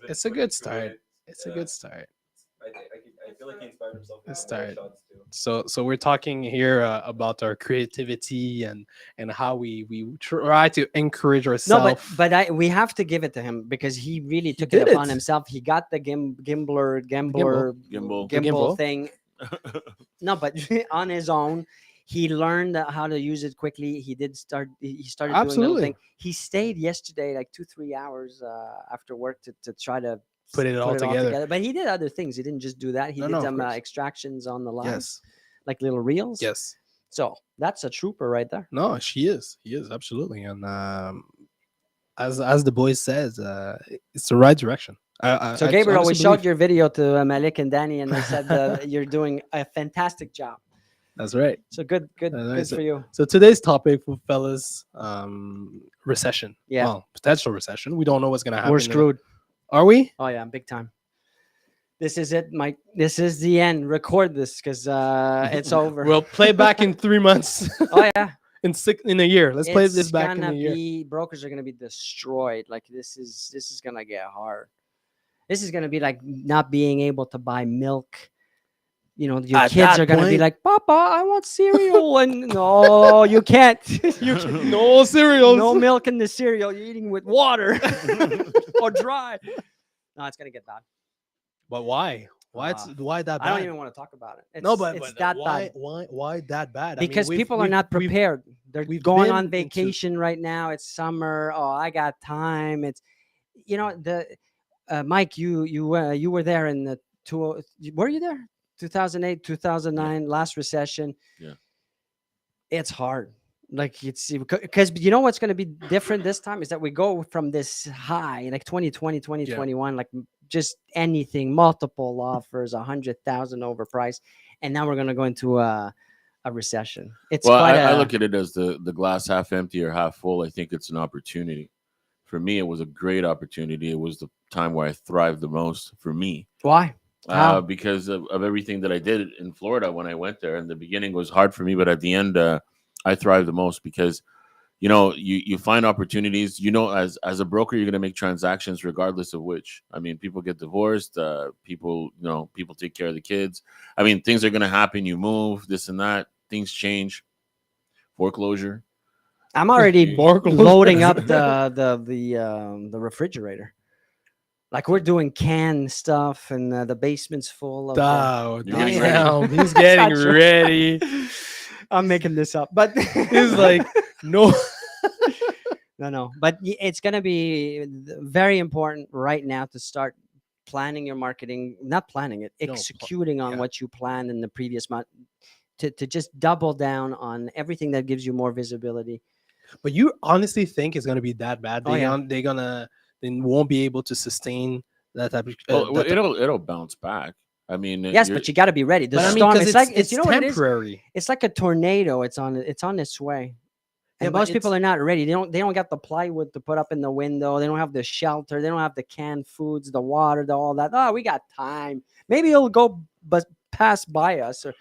It's a good start. It's a good start. I feel like he inspired himself with Let's some more start. shots too. So we're talking here about our creativity and how we try to encourage No, ourselves. we have to give it to him because he really took it did upon it. himself. He got the Gimbal. Gimbal. The gimbal. thing. No, but on his own, he learned how to use it quickly. He did start. He started doing little Absolutely. thing. He stayed yesterday like 2-3 hours after work to try to Put it all together. But he did other things. He didn't just do that. He No, did no, of some course. extractions on the line, Yes. like little reels. Yes. So that's a trooper right there. No, she is. He is absolutely. And as the boys says, it's the right direction. So I Gabriel, we honestly showed believe- your video to Malik and Danny, and they said you're doing a fantastic job. That's right. So good nice. for you. So today's topic, fellas, recession. Yeah. Well, potential recession. We don't know what's gonna happen. We're screwed. Are we? Oh yeah, big time. This is it, Mike. This is the end. Record this because it's over. We'll play back in 3 months. Oh yeah, in a year. Let's play it's this back in gonna a year. be brokers are gonna be destroyed. Like this is gonna get hard. This is gonna be like not being able to buy milk. You know, your At kids that are gonna be point- like, "Papa, I want cereal," and no, you can't. You can, No cereals. no milk in the cereal. You're eating with water or dry. No, it's gonna get bad. But why? Why that bad? I don't even want to talk about it. It's, No, but, it's but that why, bad. why that bad? I mean, Because we've- people are we've- not we've- prepared. They're we've going been on into- vacation right now. It's summer. Oh, I got time. It's, you know, the Mike, you were there in the were you there? 2008, 2009, last recession. Yeah. It's hard. Like it's because you know what's going to be different this time is that we go from this high like 2020, 2021, like just anything, multiple offers, 100,000 overpriced, and now we're going to go into a recession. It's Well, quite I a, look at it as the glass half empty or half full. I think it's an opportunity. For me, it was a great opportunity. It was the time where I thrived the most for me. why? How? Because of everything that I did in Florida when I went there. In the beginning, it was hard for me, but at the end, I thrived the most because, you know, you find opportunities. You know, as a broker, you're going to make transactions regardless of which. I mean, people get divorced. People take care of the kids. I mean, things are going to happen. You move, this and that. Things change. Foreclosure. I'm already More close. loading up the refrigerator. Like we're doing canned stuff, and the basement's full of. Oh, You're getting damn. ready. He's getting Not true. ready. I'm making this up, but He's like, no. no. But it's gonna be very important right now to start planning your marketing. Not planning it, No, executing on yeah. what you planned in the previous month. To just double down on everything that gives you more visibility. But you honestly think it's gonna be that bad? Oh, yeah. They won't be able to sustain that type of. Well, that type- it'll bounce back. I mean, Yes, but you got to be ready. The but I mean, storm. 'cause It's like it's you know what it is? temporary. It's like a tornado. It's on its way. Yeah, And but most people it's- are not ready. They don't got the plywood to put up in the window. They don't have the shelter. They don't have the canned foods, the water, all that. Oh, we got time. Maybe it'll go but pass by us. Or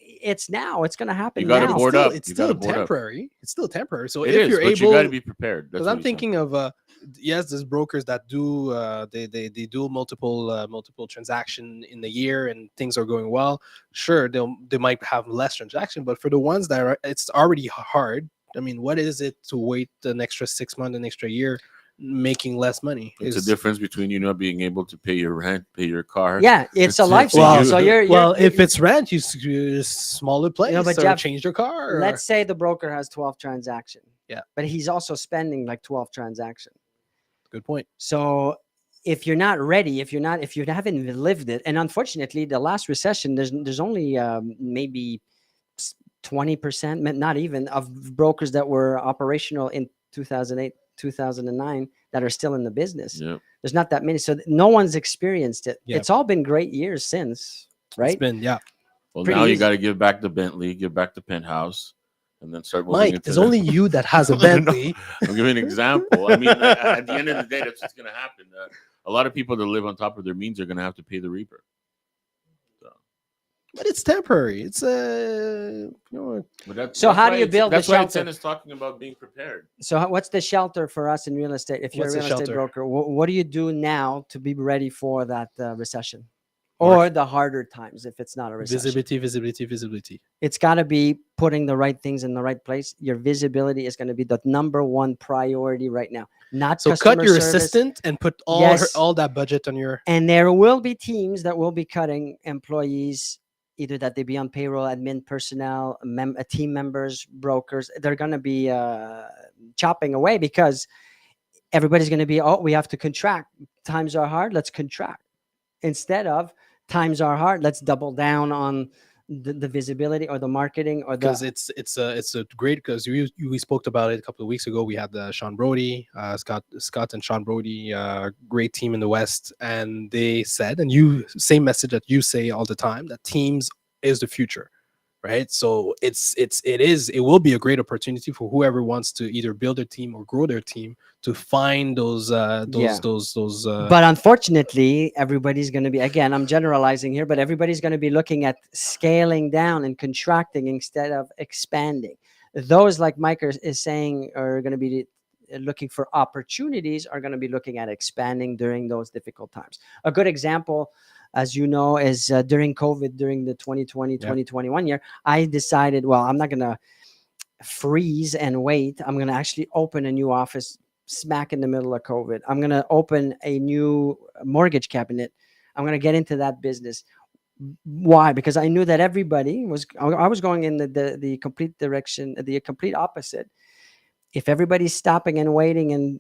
it's now. It's gonna happen You gotta now. board still, up. it's You still gotta board up. temporary. It's still temporary. So It if is, you're but able, you got to be prepared. That's because what I'm he's saying. thinking of yes, there's brokers that do they do multiple transaction in the year and things are going well. Sure, they might have less transaction, but for the ones that are, it's already hard. I mean, what is it to wait an extra 6 months, an extra year, making less money? It's a difference between you not being able to pay your rent, pay your car. Yeah, it's a It's- lifestyle. it's- So you're Well, if it's rent, you smaller place but or Jeff, change your car. Or, let's say the broker has 12 transaction. Yeah. But he's also spending like 12 transaction. good point. So if you're not ready, if you haven't lived it, and unfortunately, the last recession, there's only maybe 20%, not even, of brokers that were operational in 2008, 2009 that are still in the business. Yeah. There's not that many, so no one's experienced it. Yeah. It's all been great years since, right? It's been Well, Pretty now you easy. got to give back the Bentley, give back the penthouse, and then start moving Mike. into There's the- only you that has a No. Bentley. I'm giving an example. I mean, at the end of the day, that's what's going to happen. A lot of people that live on top of their means are going to have to pay the reaper. So, but it's temporary. It's you know, But So how do why you build the That's why shelter? Etienne is talking about being prepared. So what's the shelter for us in real estate? If you're What's a the real estate shelter? broker, what do you do now to be ready for that recession Mark- or the harder times if it's not a recession? visibility. It's got to be putting the right things in the right place. Your visibility is going to be the number one priority right now. Not So customer cut your service. assistant and put Yes. all that budget on your. And there will be teams that will be cutting employees, either that they be on payroll, admin personnel, team members, brokers. They're going to be chopping away because everybody's going to be, oh, we have to contract. Times are hard. Let's contract. Instead of times are hard. Let's double down on the visibility or the marketing or Because the. it's a great, because we spoke about it a couple of weeks ago. We had Sean Brody, Scott and Sean Brody, great team in the West, and they said, and you same message that you say all the time, that teams is the future, right? So it will be a great opportunity for whoever wants to either build their team or grow their team to find those Yeah. those But unfortunately, everybody's going to be, again, I'm generalizing here, but everybody's going to be looking at scaling down and contracting instead of expanding. Those, like Mike is saying, are going to be looking for opportunities, are going to be looking at expanding during those difficult times. A good example, as you know, is during COVID, during the 2020, 2021 year, I decided, well, I'm not going to freeze and wait. I'm going to actually open a new office smack in the middle of COVID. I'm going to open a new mortgage cabinet. I'm going to get into that business. Why? Because I knew that everybody was, I was going in the complete direction, the complete opposite. If everybody's stopping and waiting and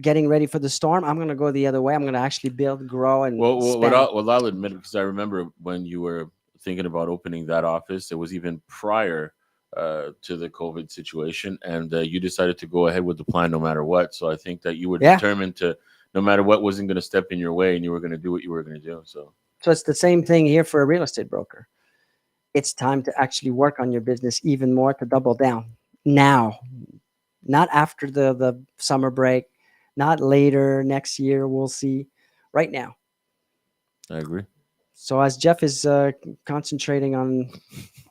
getting ready for the storm, I'm going to go the other way. I'm going to actually build, grow, and Well, spend. I'll admit, because I remember when you were thinking about opening that office, it was even prior to the COVID situation, and you decided to go ahead with the plan no matter what. So I think that you were Yeah. determined to, no matter what wasn't going to step in your way, and you were going to do what you were going to do. So it's the same thing here for a real estate broker. It's time to actually work on your business even more, to double down now, not after the summer break, not later next year. We'll see. Right now. I agree. So as Jeff is concentrating on,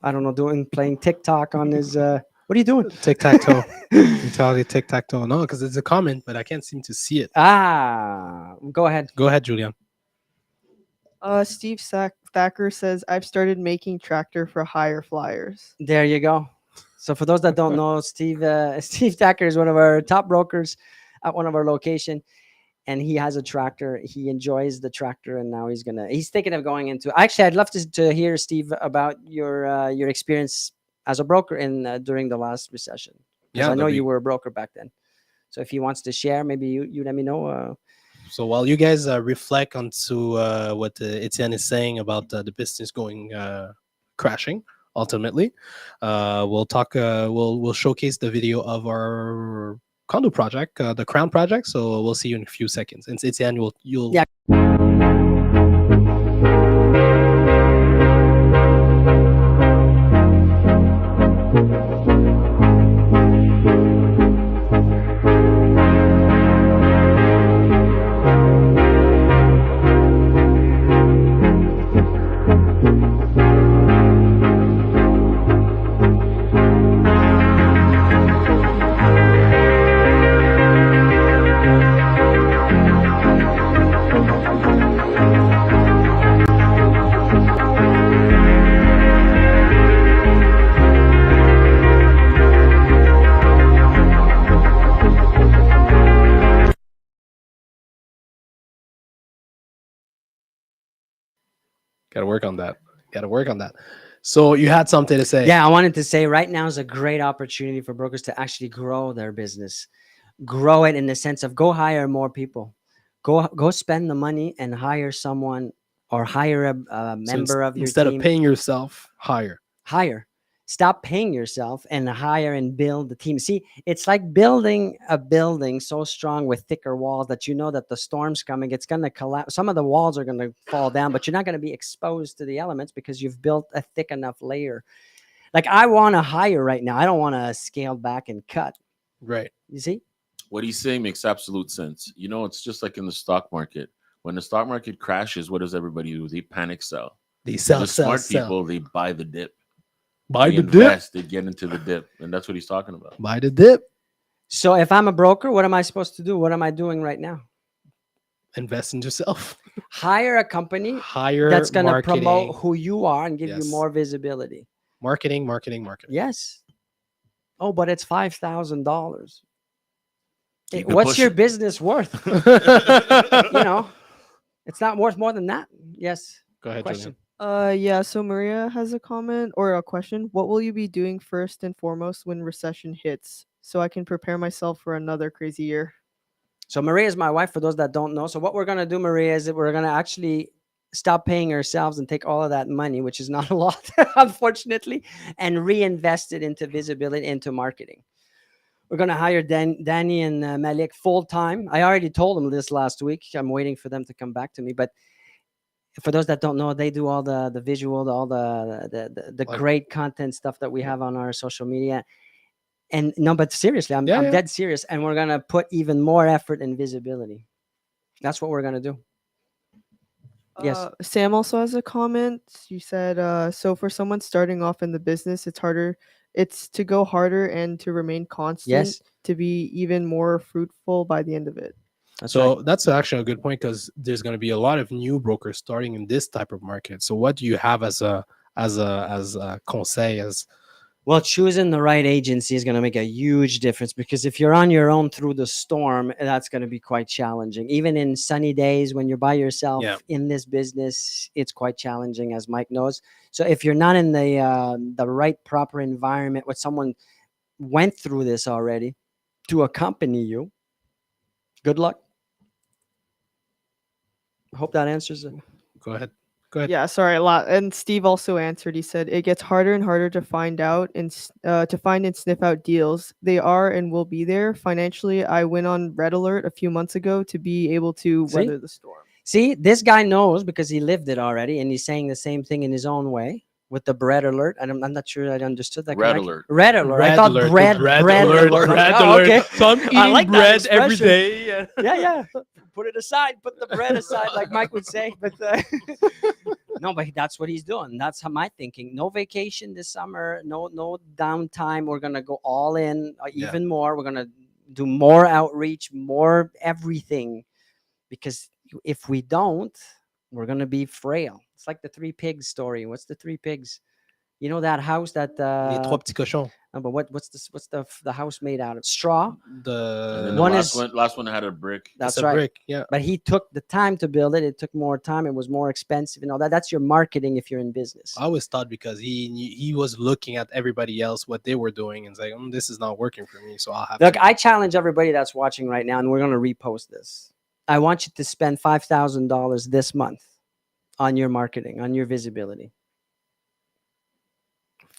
I don't know, playing TikTok on his, what are you doing? tic-tac-toe. You tell you tic-tac-toe. No, because it's a comment, but I can't seem to see it. Go ahead. Go ahead, Julian. Steve Thacker says, I've started making tractor for higher flyers. There you go. So for those that don't know, Steve Thacker is one of our top brokers at one of our location, and he has a tractor. He enjoys the tractor, and now he's thinking of going into. Actually, I'd love to hear, Steve, about your experience as a broker in during the last recession. Yeah, I know that'd you be- were a broker back then. So if he wants to share, maybe you let me know. So while you guys reflect onto what Etienne is saying about the business going crashing, ultimately, we'll talk. We'll showcase the video of our condo project, the Crown project. So we'll see you in a few seconds. And Etienne, you'll Yeah. gotta work on that. Gotta work on that. So you had something to say. Yeah, I wanted to say right now is a great opportunity for brokers to actually grow their business. Grow it in the sense of go hire more people. Go spend the money and hire someone or hire a So member of your instead team. of paying yourself, hire. Hire. Stop paying yourself and hire and build the team. See, it's like building a building so strong with thicker walls that you know that the storm's coming. It's going to collapse. Some of the walls are going to fall down, but you're not going to be exposed to the elements because you've built a thick enough layer. Like I want to hire right now. I don't want to scale back and cut. Right. You see? What he's saying makes absolute sense. You know, it's just like in the stock market. When the stock market crashes, what does everybody do? They panic sell. They sell, the sell, smart sell. people, they buy the dip. Buy They the dip. invest, they get into the dip, and that's what he's talking about. Buy the dip. So if I'm a broker, what am I supposed to do? What am I doing right now? Invest in yourself. Hire a company Hire that's going to marketing. promote who you are and give you Yes. more visibility. Marketing. Yes. Oh, but it's $5,000. Keep it What's your pushing. business worth? You know, it's not worth more than that. Yes. Go ahead, Question. Julian. Yeah, so Maria has a comment or a question. What will you be doing first and foremost when recession hits so I can prepare myself for another crazy year? So Maria is my wife, for those that don't know. So what we're going to do, Maria, is that we're going to actually stop paying ourselves and take all of that money, which is not a lot, unfortunately, and reinvest it into visibility, into marketing. We're going to hire Danny and Malik full time. I already told them this last week. I'm waiting for them to come back to me. But for those that don't know, they do all the visual, all the Like- great content stuff that we have on our social media. And no, but seriously, I'm Yeah. dead serious. And we're going to put even more effort in visibility. That's what we're going to do. Yes. Sam also has a comment. You said, so for someone starting off in the business, it's to go harder and to remain constant Yes. to be even more fruitful by the end of it. That's So right. that's actually a good point because there's going to be a lot of new brokers starting in this type of market. So what do you have as a conseil as Well, choosing the right agency is going to make a huge difference, because if you're on your own through the storm, that's going to be quite challenging. Even in sunny days when you're by yourself Yeah. in this business, it's quite challenging, as Mike knows. So if you're not in the right proper environment with someone went through this already to accompany you, good luck. Hope that answers it. Go ahead. Go ahead. Yeah, sorry, a lot. And Steve also answered. He said it gets harder and harder to find out and to find and sniff out deals. They are and will be there. Financially, I went on Red Alert a few months ago to be able to See? weather the storm. See, this guy knows because he lived it already, and he's saying the same thing in his own way with the bread alert. And I'm not sure I understood that. Red correct. alert. Red alert. I Red thought alert, the bread alert. bread Oh, alert. okay. So I'm I eating like that bread every expression. day. Yeah. Put it aside. Put the bread aside, like Mike would say. But no, but that's what he's doing. That's how my thinking. No vacation this summer. No downtime. We're gonna go all in, even more. We're gonna do more outreach, more everything, because if we don't, we're gonna be frail. It's like the three pigs story. What's the three pigs? You know that house that Les trois petits cochons. no, but what's the house made out of? Straw. And then The the One last one had a brick. That's it's a right. brick. Yeah. But he took the time to build it. It took more time. It was more expensive and all that. That's your marketing if you're in business. I always thought because he was looking at everybody else what they were doing and saying, this is not working for me, so I'll have Look, to. I challenge everybody that's watching right now, and we're going to repost this. I want you to spend $5,000 this month on your marketing, on your visibility.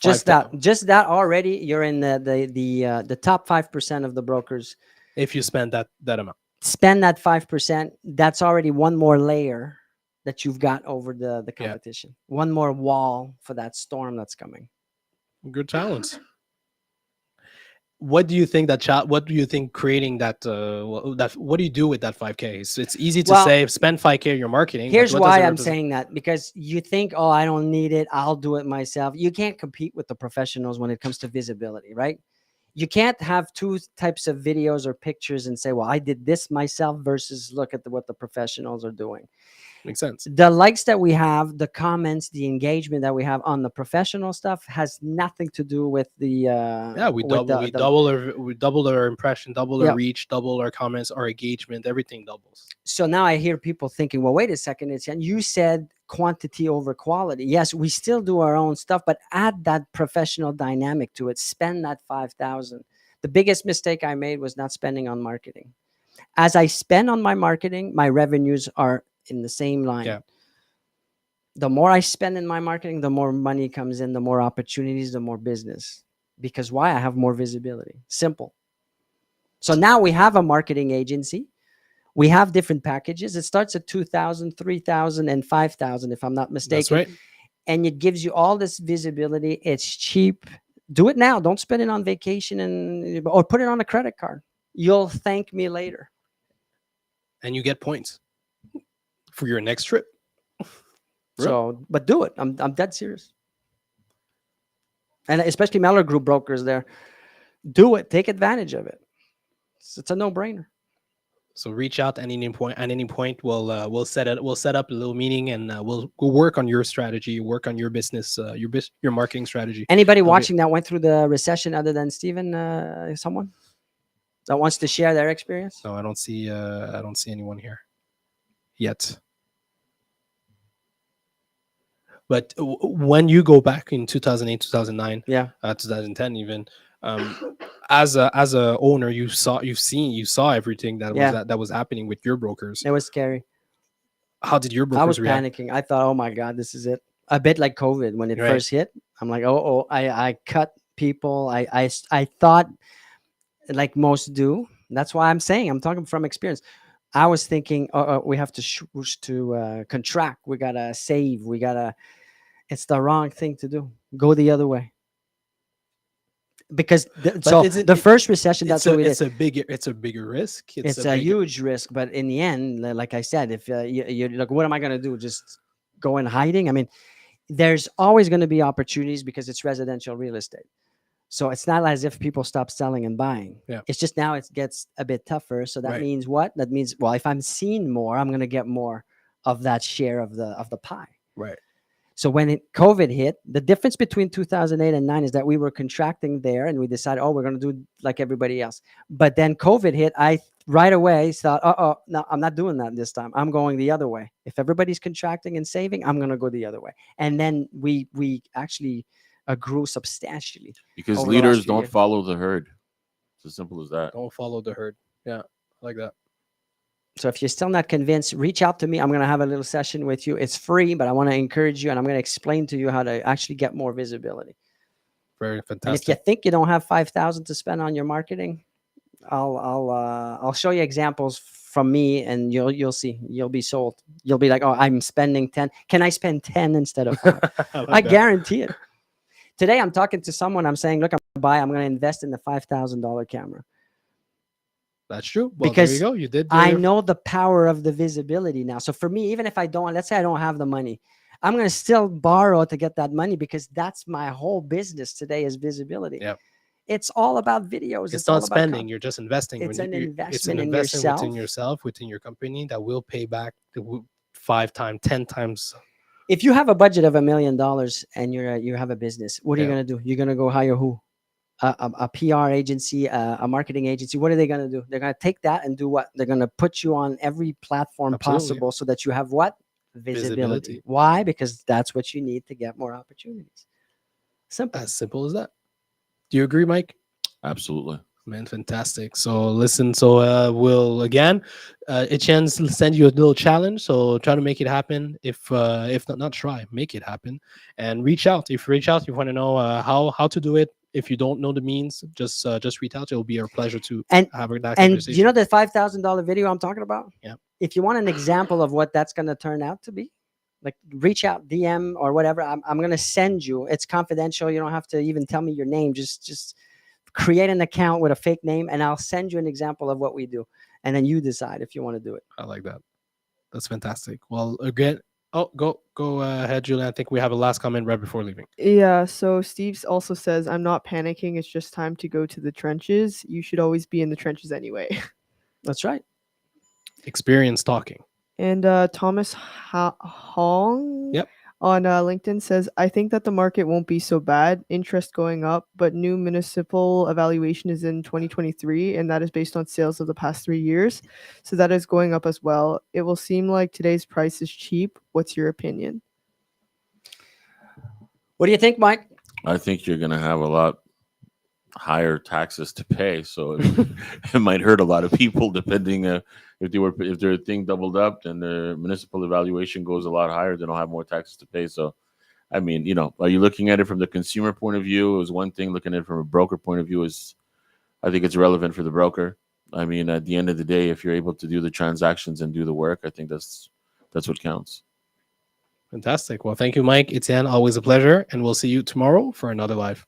Just that already, you're in the top 5% of the brokers. If you spend that amount. Spend that 5%. That's already one more layer that you've got over the Yeah. competition. One more wall for that storm that's coming. Good challenge. What do you think what do you think creating that what do you do with that 5K? It's easy to Well, say spend 5K on your marketing. but Here's what does why it I'm represent? saying that, because you think, oh, I don't need it. I'll do it myself. You can't compete with the professionals when it comes to visibility, right? You can't have two types of videos or pictures and say, well, I did this myself versus look at what the professionals are doing. Makes sense. The likes that we have, the comments, the engagement that we have on the professional stuff has nothing to do with the Yeah, we with double our impression, double Yeah. our reach, double our comments, our engagement, everything doubles. So now I hear people thinking, well, wait a second, Etienne, you said quantity over quality. Yes, we still do our own stuff, but add that professional dynamic to it. Spend that 5,000. The biggest mistake I made was not spending on marketing. As I spend on my marketing, my revenues are in the same line. Yeah. The more I spend in my marketing, the more money comes in, the more opportunities, the more business. Because why? I have more visibility. Simple. So now we have a marketing agency. We have different packages. It starts at 2,000, 3,000, and 5,000, if I'm not mistaken. That's right. And it gives you all this visibility. It's cheap. Do it now. Don't spend it on vacation or put it on a credit card. You'll thank me later. And you get points for your next trip. So, but do it. I'm dead serious. And especially Mellor Group brokers there, do it. Take advantage of it. It's a no-brainer. So reach out at any point. At any point, we'll set up a little meeting, and we'll work on your strategy, work on your business, your marketing strategy. Anybody Okay. watching that went through the recession other than Steven? Someone that wants to share their experience? No, I don't see anyone here yet. But when you go back in 2008, 2009, Yeah. 2010 even, as a owner, you saw everything that Yeah. that was happening with your brokers. It was scary. How did your brokers I was react? panicking. I thought, oh my God, this is it. A bit like COVID when it Right. first hit. I'm like, oh, I cut people. I thought, like most do. That's why I'm talking from experience. I was thinking, we have to contract. We gotta save. It's the wrong thing to do. Go the other way. Because isn't the it- first recession, that's what we did. It's a bigger risk. It's a huge risk, but in the end, like I said, if you're like, what am I going to do? Just go in hiding? I mean, there's always going to be opportunities because it's residential real estate. So it's not as if people stop selling and buying. Yeah. It's just now it gets a bit tougher. So that Right. means what? That means, well, if I'm seeing more, I'm going to get more of that share of the pie. Right. So when COVID hit, the difference between 2008 and 9 is that we were contracting there, and we decided, oh, we're going to do like everybody else. But then COVID hit. I right away thought, no, I'm not doing that this time. I'm going the other way. If everybody's contracting and saving, I'm going to go the other way. And then we actually grew substantially. Because over the last leaders few don't years. follow the herd. It's as simple as that. Don't follow the herd. Yeah, I like that. So if you're still not convinced, reach out to me. I'm going to have a little session with you. It's free, but I want to encourage you, and I'm going to explain to you how to actually get more visibility. Very And if you fantastic. think you don't have 5,000 to spend on your marketing, I'll show you examples from me, and you'll see. You'll be sold. You'll be like, oh, I'm spending 10. Can I spend 10 instead of 5? like I that. guarantee it. Today, I'm talking to someone. I'm saying, look, I'm going to invest in the $5,000 camera. That's true. Well, Because there you go. You did. I your- know the power of the visibility now. So for me, even if I don't, let's say I don't have the money, I'm going to still borrow to get that money because that's my whole business today is visibility. Yep. It's all about videos. It's all not about spending. You're just investing. It's When an you- it's investment an in investment within yourself. yourself, within your company that will pay back 5 times, 10 times. If you have a budget of $1 million and you have a business, what are you Yeah. going to do? You're going to go hire who? A PR agency, a marketing agency. What are they going to do? They're going to take that and do what? They're going to put you on every platform Absolutely. possible so that you have what? Visibility. Why? Because that's what you need to get more opportunities. Simple. As simple as that. Do you agree, Mike? Absolutely. Man, fantastic. So listen, we'll again, Etienne's send you a little challenge. So try to make it happen. If not try, make it happen, and reach out. If you reach out, you want to know how to do it. If you don't know the means, just reach out. It'll be our pleasure to And- have that And conversation. you know the $5,000 video I'm talking about? Yeah. If you want an example of what that's going to turn out to be, like reach out, DM or whatever. I'm going to send you. It's confidential. You don't have to even tell me your name. Just create an account with a fake name, and I'll send you an example of what we do. And then you decide if you want to do it. I like that. That's fantastic. Well, again, go ahead, Julian. I think we have a last comment right before leaving. Yeah, so Steve also says, I'm not panicking. It's just time to go to the trenches. You should always be in the trenches anyway. That's right. Experience talking. And Thomas Hong Yep. on LinkedIn says, I think that the market won't be so bad. Interest going up, but new municipal evaluation is in 2023, and that is based on sales of the past 3 years. So that is going up as well. It will seem like today's price is cheap. What's your opinion? What do you think, Mike? I think you're going to have a lot higher taxes to pay, so it might hurt a lot of people. Depending if their thing doubled up, then the municipal evaluation goes a lot higher. They don't have more taxes to pay. So, I mean, are you looking at it from the consumer point of view? Is one thing. Looking at it from a broker point of view is, I think it's relevant for the broker. I mean, at the end of the day, if you're able to do the transactions and do the work, I think that's what counts. Fantastic. Well, thank you, Mike. Etienne, always a pleasure. And we'll see you tomorrow for another live.